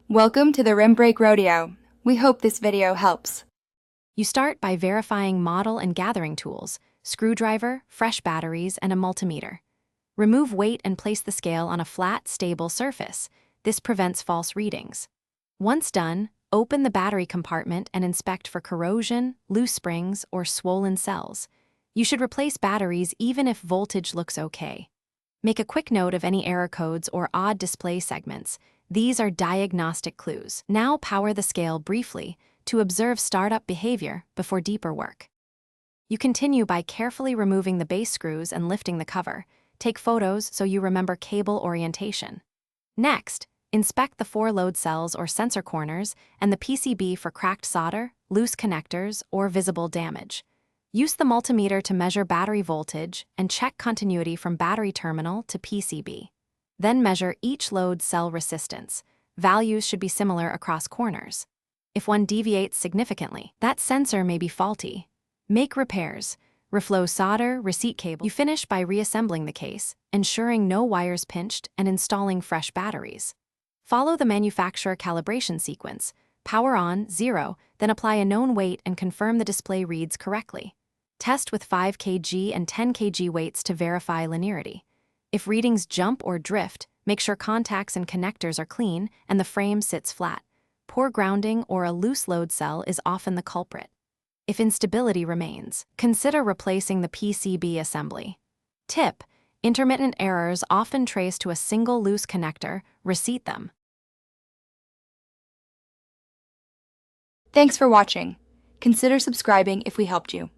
Welcome to the Rim Break Rodeo. We hope this video helps. You start by verifying model and gathering tools, screwdriver, fresh batteries, and a multimeter. Remove weight and place the scale on a flat, stable surface. This prevents false readings. Once done, open the battery compartment and inspect for corrosion, loose springs, or swollen cells. You should replace batteries even if voltage looks okay. Make a quick note of any error codes or odd display segments. These are diagnostic clues. Now power the scale briefly to observe startup behavior before deeper work. You continue by carefully removing the base screws and lifting the cover. Take photos so you remember cable orientation. Next, inspect the 4 load cells or sensor corners and the PCB for cracked solder, loose connectors, or visible damage. Use the multimeter to measure battery voltage and check continuity from battery terminal to PCB. Then measure each load cell resistance. Values should be similar across corners. If one deviates significantly, that sensor may be faulty. Make repairs. Reflow solder, receipt cable. You finish by reassembling the case, ensuring no wires pinched, and installing fresh batteries. Follow the manufacturer calibration sequence. Power on, 0, then apply a known weight and confirm the display reads correctly. Test with 5 kg and 10 kg weights to verify linearity. If readings jump or drift, make sure contacts and connectors are clean and the frame sits flat. Poor grounding or a loose load cell is often the culprit. If instability remains, consider replacing the PCB assembly. Tip: intermittent errors often trace to a single loose connector. Receipt them. Thanks for watching. Consider subscribing if we helped you.